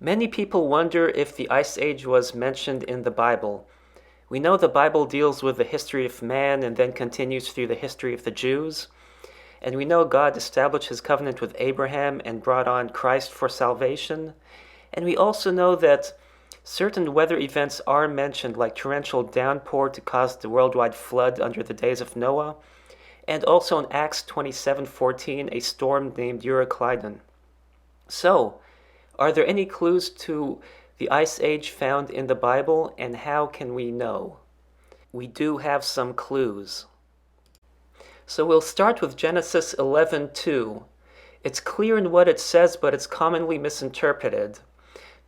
Many people wonder if the Ice Age was mentioned in the Bible. We know the Bible deals with the history of man and then continues through the history of the Jews. And we know God established his covenant with Abraham and brought on Christ for salvation. And we also know that certain weather events are mentioned, like torrential downpour to cause the worldwide flood under the days of Noah, and also in Acts 27:14, a storm named Euroclydon. So, are there any clues to the Ice Age found in the Bible, and how can we know? We do have some clues. So we'll start with Genesis 11:2. It's clear in what it says, but it's commonly misinterpreted.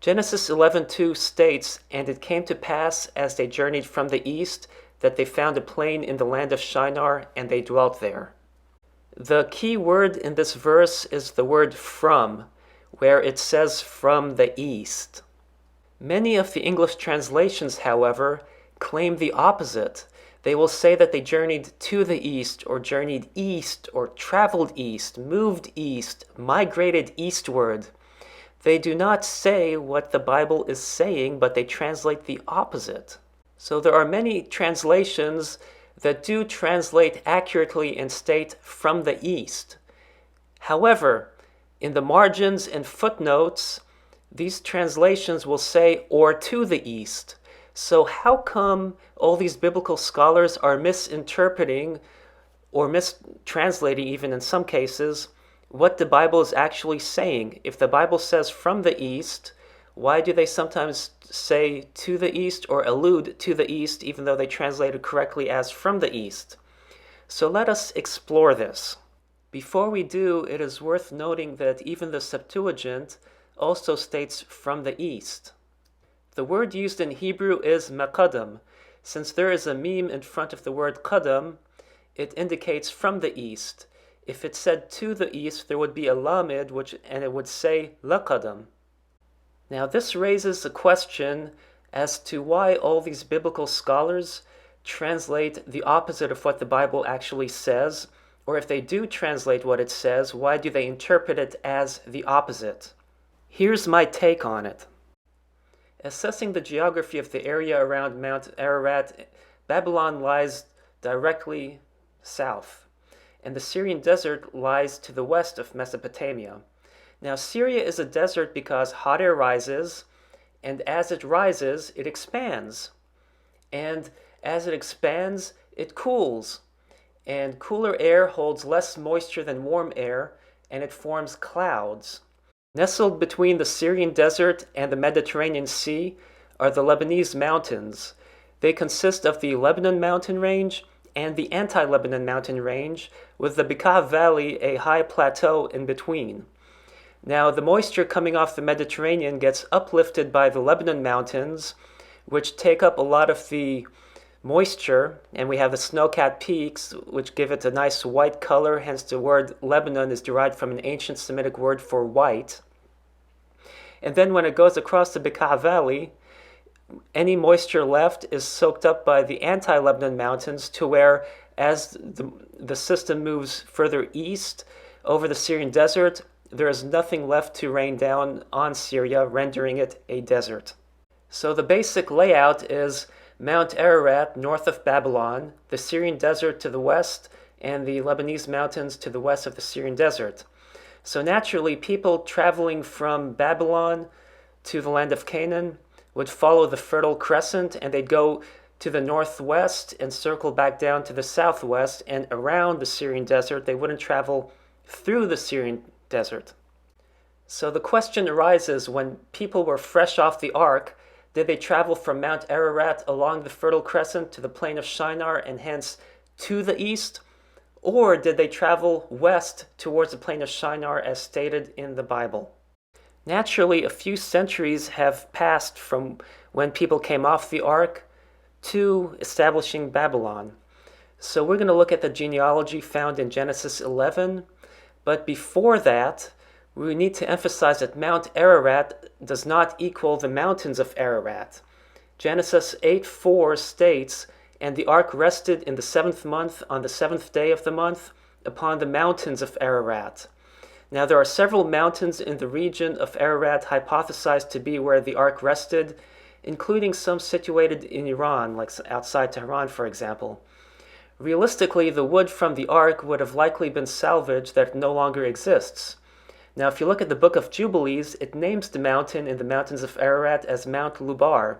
Genesis 11:2 states, "And it came to pass, as they journeyed from the east, that they found a plain in the land of Shinar, and they dwelt there." The key word in this verse is the word from, where it says from the east. Many of the English translations, however, claim the opposite. They will say that they journeyed to the east, or journeyed east, or traveled east, moved east, migrated eastward. They do not say what the Bible is saying, but they translate the opposite. So there are many translations that do translate accurately and state from the east. However, in the margins and footnotes, these translations will say or to the east. So how come all these biblical scholars are misinterpreting or mistranslating, even in some cases, what the Bible is actually saying? If the Bible says from the east, why do they sometimes say to the east or allude to the east, even though they translate it correctly as from the east? So let us explore this. Before we do, it is worth noting that even the Septuagint also states from the east. The word used in Hebrew is maqadam. Since there is a meme in front of the word qadam, it indicates from the east. If it said to the east, there would be a lamed, and it would say laqadam. Now this raises a question as to why all these biblical scholars translate the opposite of what the Bible actually says, or if they do translate what it says, why do they interpret it as the opposite? Here's my take on it. Assessing the geography of the area around Mount Ararat, Babylon lies directly south, and the Syrian desert lies to the west of Mesopotamia. Now, Syria is a desert because hot air rises, and as it rises, it expands. And as it expands, it cools. And cooler air holds less moisture than warm air, and it forms clouds. Nestled between the Syrian desert and the Mediterranean Sea are the Lebanese mountains. They consist of the Lebanon mountain range and the anti-Lebanon mountain range, with the Bekaa Valley a high plateau in between. Now, the moisture coming off the Mediterranean gets uplifted by the Lebanon mountains, which take up a lot of the moisture, and we have the snow-capped peaks, which give it a nice white color, hence the word Lebanon is derived from an ancient Semitic word for white. And then when it goes across the Bekaa Valley, any moisture left is soaked up by the anti-Lebanon mountains, to where, as the system moves further east over the Syrian desert, there is nothing left to rain down on Syria, rendering it a desert. So the basic layout is Mount Ararat north of Babylon, the Syrian desert to the west, and the Lebanese mountains to the west of the Syrian desert. So naturally, people traveling from Babylon to the land of Canaan would follow the Fertile Crescent, and they'd go to the northwest and circle back down to the southwest and around the Syrian desert. They wouldn't travel through the Syrian desert. So the question arises, when people were fresh off the ark, did they travel from Mount Ararat along the Fertile Crescent to the plain of Shinar and hence to the east? Or did they travel west towards the plain of Shinar as stated in the Bible? Naturally, a few centuries have passed from when people came off the ark to establishing Babylon. So we're going to look at the genealogy found in Genesis 11. But before that, we need to emphasize that Mount Ararat does not equal the mountains of Ararat. Genesis 8:4 states, "And the ark rested in the 7th month on the 7th day of the month upon the mountains of Ararat." Now, there are several mountains in the region of Ararat hypothesized to be where the ark rested, including some situated in Iran, like outside Tehran, for example. Realistically, the wood from the ark would have likely been salvaged that no longer exists. Now, if you look at the Book of Jubilees, it names the mountain in the mountains of Ararat as Mount Lubar.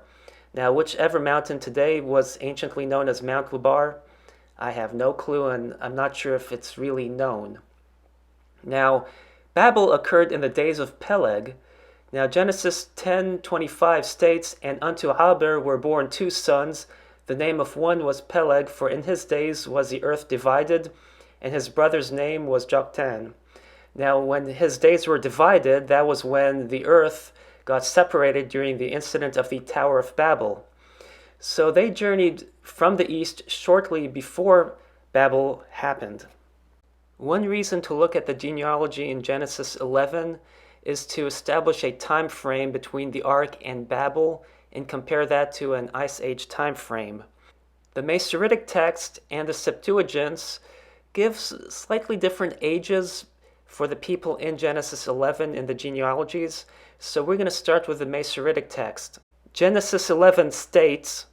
Now, whichever mountain today was anciently known as Mount Lubar, I have no clue, and I'm not sure if it's really known. Now, Babel occurred in the days of Peleg. Now, Genesis 10:25 states, "And unto Aber were born 2 sons. The name of one was Peleg, for in his days was the earth divided, and his brother's name was Joktan." Now, when his days were divided, that was when the earth got separated during the incident of the Tower of Babel. So they journeyed from the east shortly before Babel happened. One reason to look at the genealogy in Genesis 11 is to establish a time frame between the ark and Babel and compare that to an Ice Age time frame. The Masoretic text and the Septuagint gives slightly different ages for the people in Genesis 11 in the genealogies, so we're going to start with the Masoretic text. Genesis 11 states,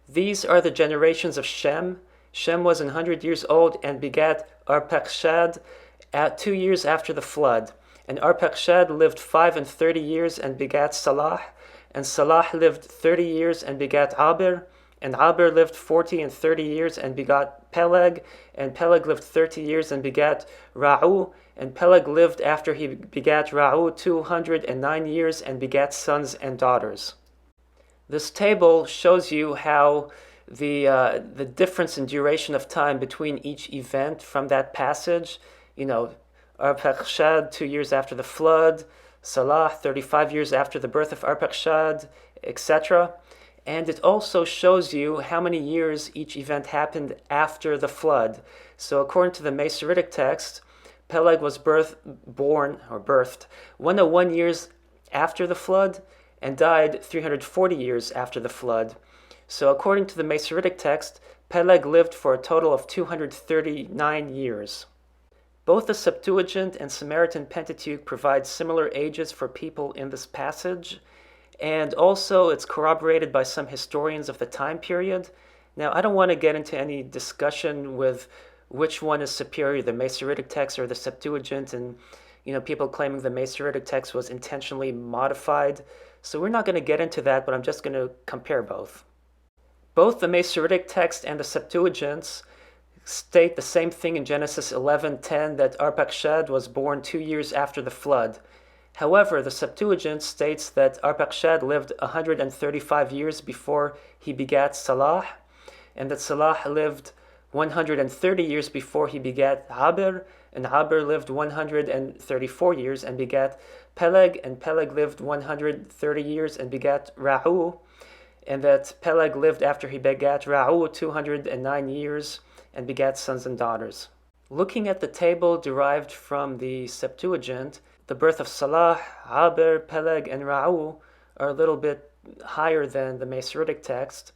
"These are the generations of Shem. Shem was 100 years old and begat Arpachshad 2 years after the flood. And Arpachshad lived 35 years and begat Salah. And Salah lived 30 years and begat Aber. And Aber lived 40 years and begat Peleg. And Peleg lived 30 years and begat Ra'u. And Peleg lived after he begat Ra'u 209 years and begat sons and daughters." This table shows you how the difference in duration of time between each event from that passage, Arpachshad 2 years after the flood, Salah 35 years after the birth of Arpachshad, etc. And it also shows you how many years each event happened after the flood. So according to the Masoretic text, Peleg was birthed 101 years after the flood and died 340 years after the flood. So according to the Masoretic text, Peleg lived for a total of 239 years. Both the Septuagint and Sumerian Pentateuch provide similar ages for people in this passage, and also it's corroborated by some historians of the time period. Now, I don't want to get into any discussion with which one is superior, the Masoretic text or the Septuagint, and people claiming the Masoretic text was intentionally modified. So we're not going to get into that, but I'm just going to compare both. Both the Masoretic text and the Septuagint state the same thing in Genesis 11:10, that Arpachshad was born 2 years after the flood. However, the Septuagint states that Arpachshad lived 135 years before he begat Salah, and that Salah lived 130 years before he begat Aber, and Aber lived 134 years and begat Peleg, and Peleg lived 130 years and begat Ra'u, and that Peleg lived after he begat Ra'u 209 years and begat sons and daughters. Looking at the table derived from the Septuagint, the birth of Salah, Aber, Peleg, and Ra'u are a little bit higher than the Masoretic text,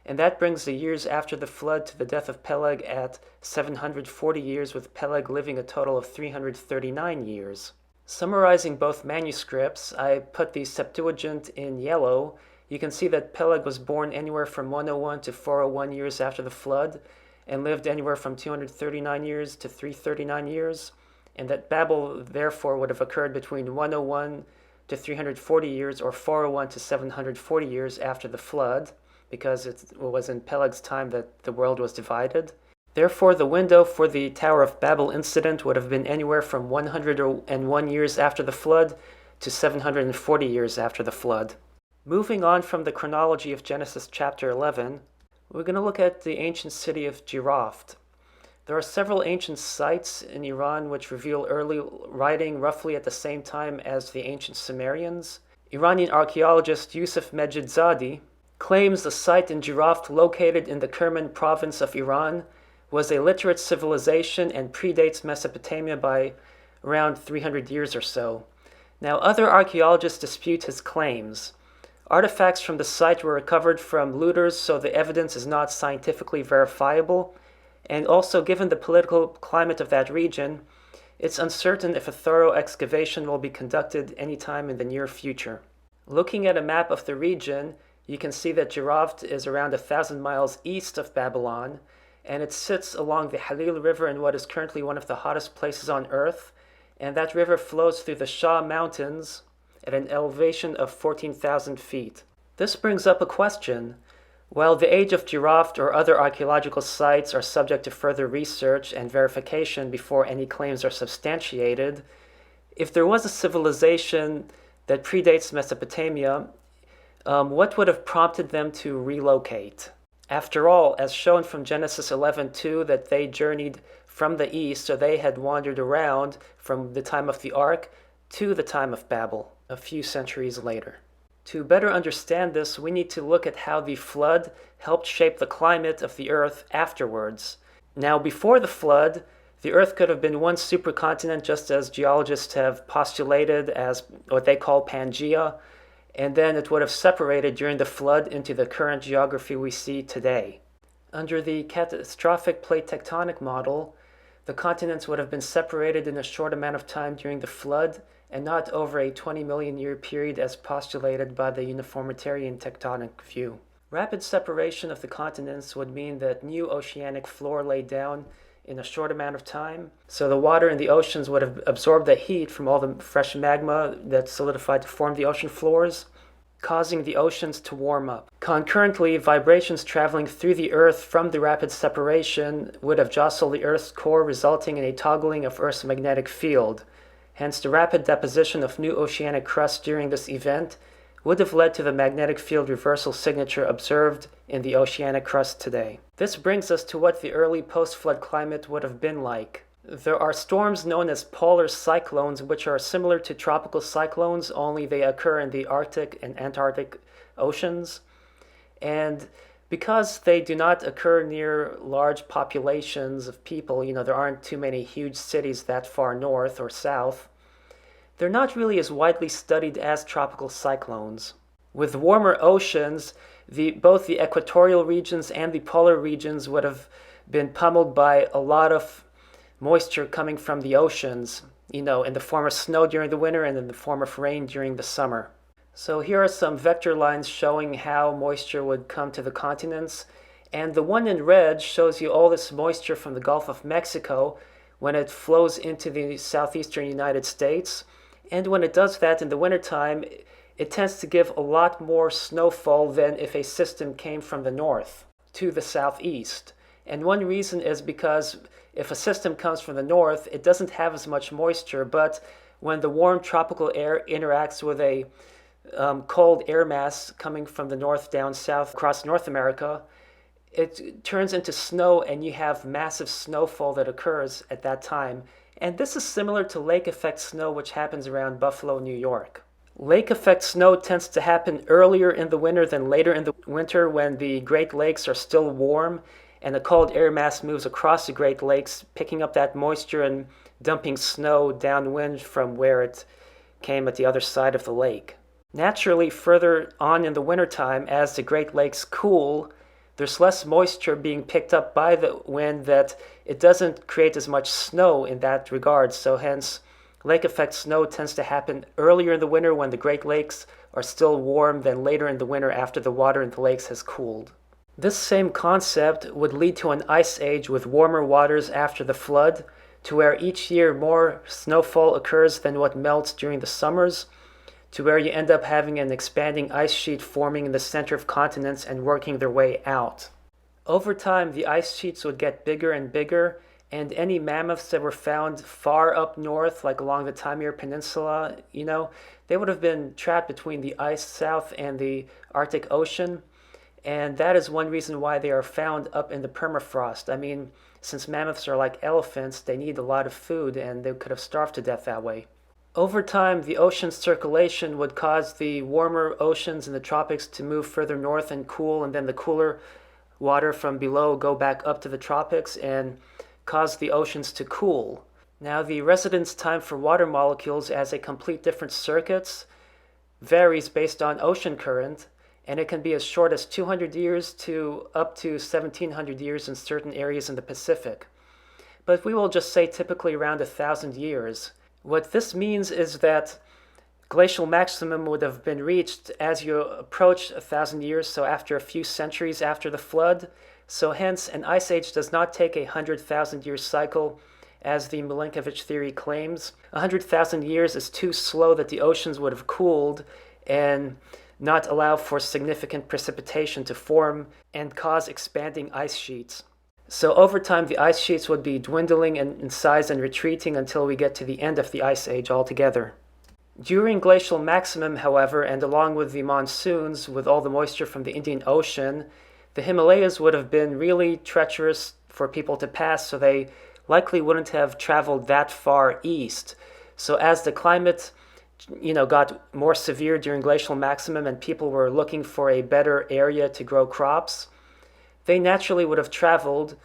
and that brings the years after the flood to the death of Peleg at 740 years, with Peleg living a total of 339 years. Summarizing both manuscripts, I put the Septuagint in yellow. You can see that Peleg was born anywhere from 101 to 401 years after the flood, and lived anywhere from 239 years to 339 years, and that Babel therefore would have occurred between 101 to 340 years, or 401 to 740 years after the flood, because it was in Peleg's time that the world was divided. Therefore, the window for the Tower of Babel incident would have been anywhere from 101 years after the flood to 740 years after the flood. Moving on from the chronology of Genesis chapter 11, we're going to look at the ancient city of Giraft. There are several ancient sites in Iran which reveal early writing roughly at the same time as the ancient Sumerians. Iranian archaeologist Yusuf Mejidzadi claims the site in Giraft, located in the Kerman province of Iran, was a literate civilization and predates Mesopotamia by around 300 years or so. Now, other archaeologists dispute his claims. Artifacts from the site were recovered from looters, so the evidence is not scientifically verifiable. And also, given the political climate of that region, It's uncertain if a thorough excavation will be conducted anytime in the near future. Looking at a map of the region, you can see that Jiravt is around 1,000 miles east of Babylon, and it sits along the Halil River in what is currently one of the hottest places on Earth, and that river flows through the Shah Mountains at an elevation of 14,000 feet. This brings up a question. While the age of Jiravt or other archaeological sites are subject to further research and verification before any claims are substantiated, if there was a civilization that predates Mesopotamia, what would have prompted them to relocate? After all, as shown from Genesis 11:2, that they journeyed from the east, so they had wandered around from the time of the Ark to the time of Babel, a few centuries later. To better understand this, we need to look at how the flood helped shape the climate of the Earth afterwards. Now, before the flood, the Earth could have been one supercontinent, just as geologists have postulated as what they call Pangea, and then it would have separated during the flood into the current geography we see today. Under the catastrophic plate tectonic model, the continents would have been separated in a short amount of time during the flood, and not over a 20 million year period as postulated by the uniformitarian tectonic view. Rapid separation of the continents would mean that new oceanic floor laid down in a short amount of time, so the water in the oceans would have absorbed the heat from all the fresh magma that solidified to form the ocean floors, causing the oceans to warm up. Concurrently, vibrations traveling through the Earth from the rapid separation would have jostled the Earth's core, resulting in a toggling of Earth's magnetic field. Hence, the rapid deposition of new oceanic crust during this event would have led to the magnetic field reversal signature observed in the oceanic crust today. This brings us to what the early post-flood climate would have been like. There are storms known as polar cyclones, which are similar to tropical cyclones, only they occur in the Arctic and Antarctic oceans. And because they do not occur near large populations of people, there aren't too many huge cities that far north or south, they're not really as widely studied as tropical cyclones. With warmer oceans, both the equatorial regions and the polar regions would have been pummeled by a lot of moisture coming from the oceans, in the form of snow during the winter and in the form of rain during the summer. So here are some vector lines showing how moisture would come to the continents, and the one in red shows you all this moisture from the Gulf of Mexico when it flows into the southeastern United States. And when it does that in the wintertime, it tends to give a lot more snowfall than if a system came from the north to the southeast. And one reason is because if a system comes from the north, it doesn't have as much moisture, but when the warm tropical air interacts with a cold air mass coming from the north down south across North America, it turns into snow, and you have massive snowfall that occurs at that time. And this is similar to lake effect snow, which happens around Buffalo, New York. Lake effect snow tends to happen earlier in the winter than later in the winter, when the Great Lakes are still warm and the cold air mass moves across the Great Lakes, picking up that moisture and dumping snow downwind from where it came at the other side of the lake. Naturally, further on in the wintertime, as the Great Lakes cool, there's less moisture being picked up by the wind, that it doesn't create as much snow in that regard. So hence, lake effect snow tends to happen earlier in the winter when the Great Lakes are still warm than later in the winter after the water in the lakes has cooled. This same concept would lead to an ice age with warmer waters after the flood, to where each year more snowfall occurs than what melts during the summers, to where you end up having an expanding ice sheet forming in the center of continents and working their way out. Over time, the ice sheets would get bigger and bigger, and any mammoths that were found far up north, like along the Taimyr Peninsula, they would have been trapped between the ice south and the Arctic Ocean, and that is one reason why they are found up in the permafrost. I mean, since mammoths are like elephants, they need a lot of food, and they could have starved to death that way. Over time, the ocean's circulation would cause the warmer oceans in the tropics to move further north and cool, and then the cooler water from below go back up to the tropics and cause the oceans to cool. Now, the residence time for water molecules as a complete different circuits varies based on ocean current, and it can be as short as 200 years to up to 1700 years in certain areas in the Pacific. but we will just say typically around 1,000 years. What this means is that glacial maximum would have been reached as you approach 1,000 years, so after a few centuries after the flood. So hence, an ice age does not take 100,000 year cycle, as the Milankovitch theory claims. 100,000 years is too slow that the oceans would have cooled and not allow for significant precipitation to form and cause expanding ice sheets. So over time, the ice sheets would be dwindling in size and retreating until we get to the end of the ice age altogether. During glacial maximum, however, and along with the monsoons, with all the moisture from the Indian Ocean, the Himalayas would have been really treacherous for people to pass, so they likely wouldn't have traveled that far east. So as the climate, got more severe during glacial maximum and people were looking for a better area to grow crops, they naturally would have traveled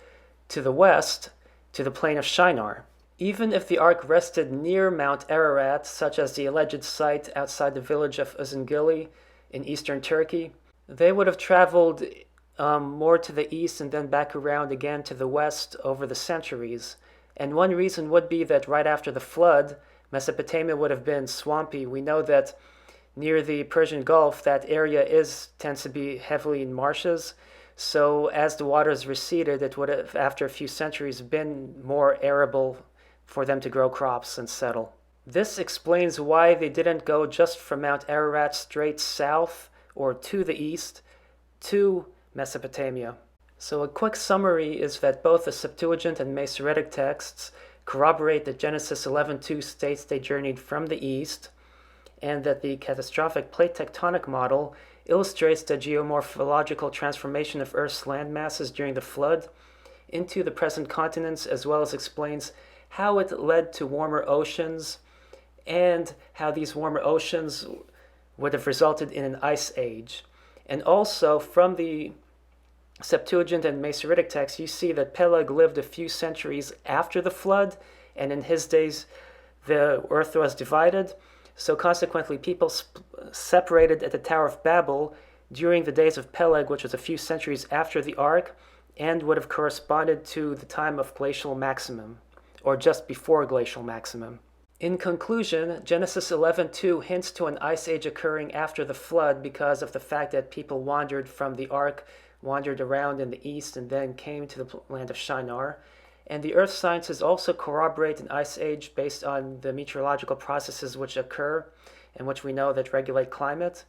to the west, to the plain of Shinar. Even if the ark rested near Mount Ararat, such as the alleged site outside the village of Uzungili in eastern Turkey, they would have traveled more to the east and then back around again to the west over the centuries. And one reason would be that right after the flood, Mesopotamia would have been swampy. We know that near the Persian Gulf, that area tends to be heavily in marshes. So as the waters receded, it would have, after a few centuries, been more arable for them to grow crops and settle. This explains why they didn't go just from Mount Ararat straight south or to the east to Mesopotamia. So a quick summary is that both the Septuagint and Masoretic texts corroborate that Genesis 11:2 states they journeyed from the east, and that the catastrophic plate tectonic model illustrates the geomorphological transformation of Earth's land masses during the flood into the present continents, as well as explains how it led to warmer oceans and how these warmer oceans would have resulted in an ice age. And also from the Septuagint and Masoretic texts, you see that Peleg lived a few centuries after the flood, and in his days the earth was divided. So consequently, people separated at the Tower of Babel during the days of Peleg, which was a few centuries after the ark, and would have corresponded to the time of glacial maximum, or just before glacial maximum. In conclusion, Genesis 11:2 hints to an ice age occurring after the flood because of the fact that people wandered from the ark, wandered around in the east, and then came to the land of Shinar. And the earth sciences also corroborate an ice age based on the meteorological processes which occur and which we know that regulate climate.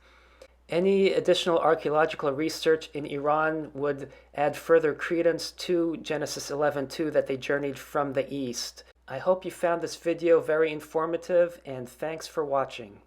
Any additional archaeological research in Iran would add further credence to Genesis 11:2 that they journeyed from the east. I hope you found this video very informative, and thanks for watching.